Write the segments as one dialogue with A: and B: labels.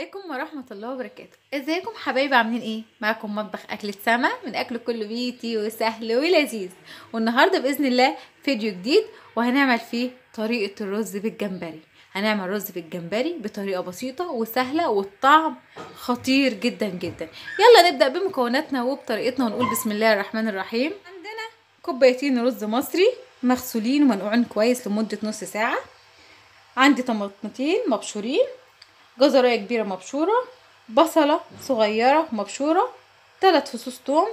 A: عليكم ورحمة الله وبركاته. ازيكم حبايبي؟ عاملين ايه؟ معاكم مطبخ اكلة سما من اكل كله بيتي وسهل ولذيذ. والنهاردة باذن الله فيديو جديد وهنعمل فيه طريقة الرز بالجمبري. هنعمل رز بالجمبري بطريقة بسيطة وسهلة والطعم خطير جدا جدا. يلا نبدأ بمكوناتنا وبطريقتنا ونقول بسم الله الرحمن الرحيم. عندنا كوبايتين رز مصري مغسولين ومنقوعين كويس لمدة نص ساعة. عندي طماطمتين مبشورين، جزرايه كبيره مبشوره، بصله صغيره مبشوره، 3 فصوص توم.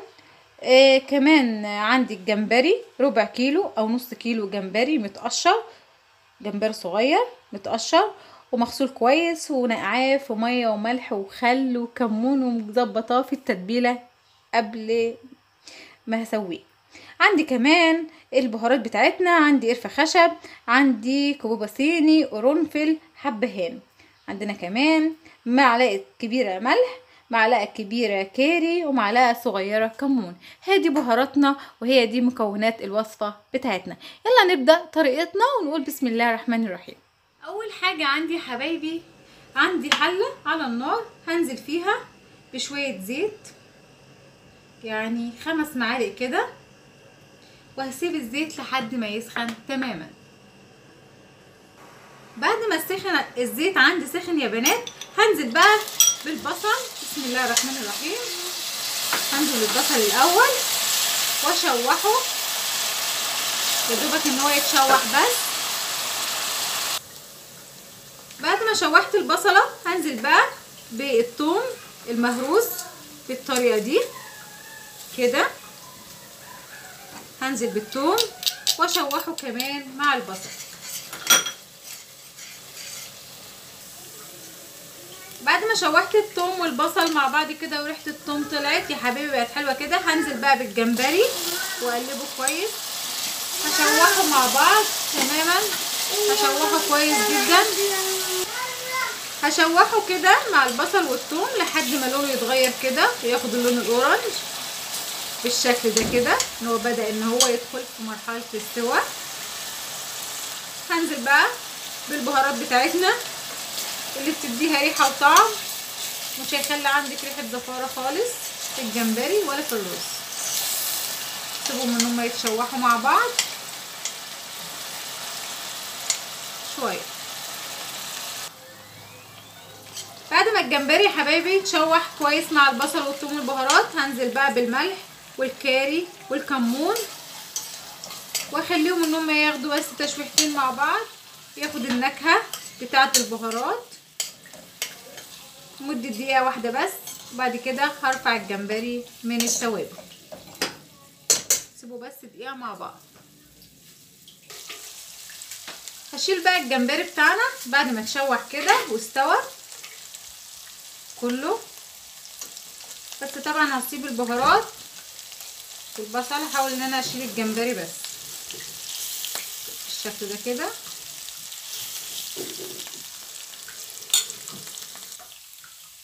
A: كمان عندي الجمبري ربع كيلو او نص كيلو جمبري متقشر، جمبري صغير متقشر ومغسول كويس ونقعاه في ميه وملح وخل وكمون ومظبطاه في التتبيله قبل ما هسويه. عندي كمان البهارات بتاعتنا، عندي قرفه خشب، عندي كبوبه صيني، قرنفل، حبهان. عندنا كمان معلقه كبيره ملح، معلقه كبيره كاري، ومعلقه صغيره كمون. هي دي بهاراتنا وهي دي مكونات الوصفه بتاعتنا. يلا نبدا طريقتنا ونقول بسم الله الرحمن الرحيم. اول حاجه عندي حبايبي، عندي حله على النار هنزل فيها بشويه زيت، يعني 5 معالق كده، وهسيب الزيت لحد ما يسخن تماما. بعد ما سخن الزيت عندي سخن يا بنات، هنزل بقى بالبصل. بسم الله الرحمن الرحيم. هنزل البصل الاول واشوحه يا دوبك ان هو يتشوح بس. بعد ما شوحت البصله هنزل بقى بالثوم المهروس بالطريقه دي كده. هنزل بالثوم واشوحه كمان مع البصل. بعد ما شوحت الثوم والبصل مع بعض كده وريحه الثوم طلعت يا حبيبي بقت حلوه كده، هنزل بقى بالجمبري واقلبه كويس. هشوحه مع بعض تماما، هشوحه كويس جدا، هشوحه كده مع البصل والثوم لحد ما لونه يتغير كده وياخد اللون الاورنج بالشكل ده كده، ان هو بدأ ان هو يدخل في مرحلة السوا. هنزل بقى بالبهارات بتاعتنا اللي بتديها ريحة وطعم، مش هيخلي عندك ريحة زفارة خالص في الجمبري ولا في الرز. سيبهم ان هم يتشوحوا مع بعض شوية. بعد ما الجمبري يا حبايبي يتشوح كويس مع البصل والثوم والبهارات، هنزل بقى بالملح والكاري والكمون واخليهم ان هم ياخدوا بس تشويحتين مع بعض، ياخد النكهه بتاعه البهارات مده دقيقه واحده بس. وبعد كده هرفع الجمبري من التوابل، سيبوا بس دقيقه مع بعض. هشيل بقى الجمبري بتاعنا بعد ما اتشوح كده واستوى كله، بس طبعا هسيب البهارات والبصل. هحاول ان انا اشيل الجمبري بس بالشكل ده كده.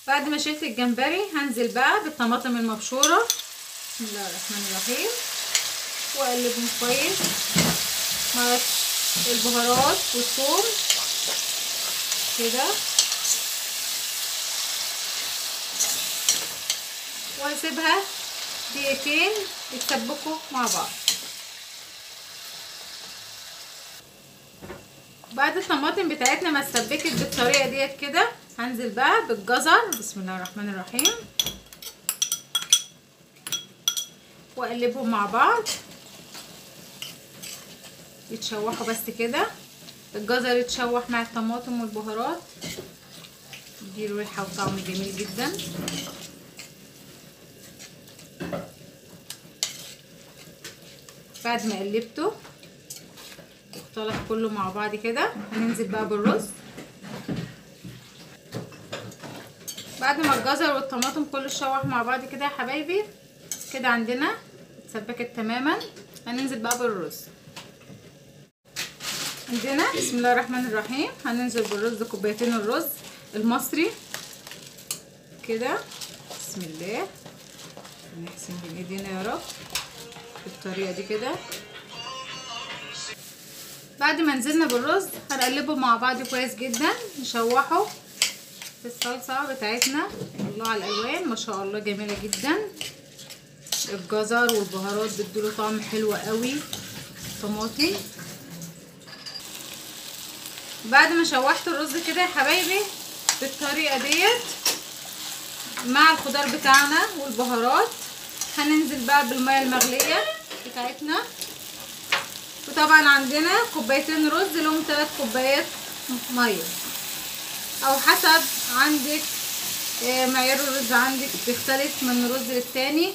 A: بعد ما شلت الجمبري هنزل بقى بالطماطم المبشوره. بسم الله الرحمن الرحيم. واقلبهم كويس مع البهارات والثوم كده، وهسيبها دقيقتين يتسبكوا مع بعض. بعد الطماطم بتاعتنا ما اتسبكت بالطريقه ديت كده، هنزل بقى بالجزر. بسم الله الرحمن الرحيم. واقلبهم مع بعض يتشوحوا بس كده. الجزر يتشوح مع الطماطم والبهارات، يديله ريحه وطعم جميل جدا. بعد ما قلبته واختلط كله مع بعض كده، هننزل بقى بالرز. بعد ما الجزر والطماطم كله اتشوح مع بعض كده يا حبايبي كده عندنا اتسبكت تماما، هننزل بقى بالرز. عندنا بسم الله الرحمن الرحيم هننزل بالرز كوبايتين الرز المصري كده. بسم الله، نحسن بين ايدينا يا رب بالطريقه دي كده. بعد ما نزلنا بالرز هنقلبه مع بعض كويس جدا، نشوحه في الصلصه بتاعتنا. الله على الالوان ما شاء الله جميله جدا. الجزر والبهارات بتديله طعم حلو قوي. طماطم. بعد ما شوحت الرز كده يا حبايبي بالطريقه ديت مع الخضار بتاعنا والبهارات، هننزل بقى بالميه المغليه بتاعتنا. وطبعا عندنا كوبايتين رز لهم 3 كوبايات ميه، او حسب عندك معيار الرز عندك بيختلف من رز للتاني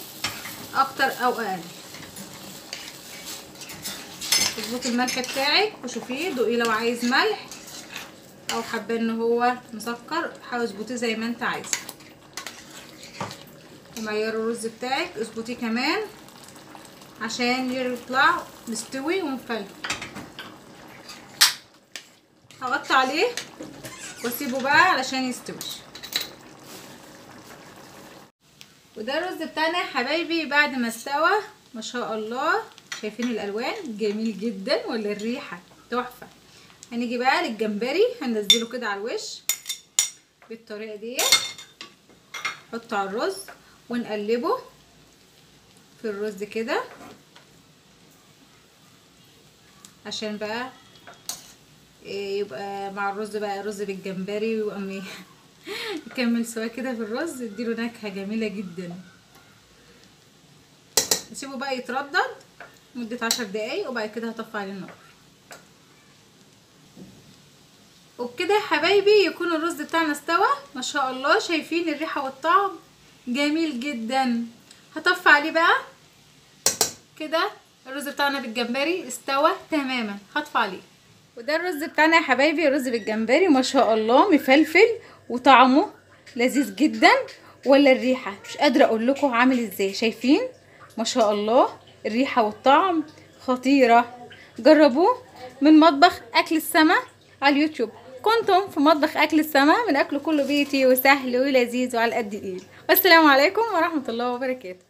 A: اكتر او اقل. اظبطي الملح بتاعك وشوفيه، دوقيه لو عايز ملح او حابه ان هو مسكر حاولي اظبطيه زي ما انت عايزه. ومعيار الرز بتاعك اظبطيه كمان عشان يطلع مستوي ومفلفل. هغطي عليه واسيبه بقى علشان يستوي. وده الرز بتاعنا يا حبايبي بعد ما استوى ما شاء الله. شايفين الالوان جميل جدا ولا الريحه تحفه. هنيجي بقى للجمبري هننزله كده على الوش بالطريقه دي. نحطه على الرز ونقلبه في الرز كده عشان بقى يبقى مع الرز بقى رز بالجمبري ويبقى يكمل سوا كده في الرز، يديله نكهه جميله جدا. نسيبه بقى يتردد مده 10 دقايق وبعد كده هطفي عليه النار. وبكده يا حبايبي يكون الرز بتاعنا استوى ما شاء الله. شايفين الريحه والطعم جميل جدا. هطفي عليه بقى كده. الرز بتاعنا بالجمبري استوى تماما. هطفي عليه. وده الرز بتاعنا يا حبايبي، رز بالجمبري ما شاء الله مفلفل وطعمه لذيذ جدا. ولا الريحه مش قادره اقول لكم عامل ازاي. شايفين ما شاء الله الريحه والطعم خطيره. جربوه من مطبخ اكل السما على اليوتيوب. كنتم في مطبخ اكل السما، من اكل كله بيتي وسهل ولذيذ وعلى قد الايد. والسلام عليكم ورحمه الله وبركاته.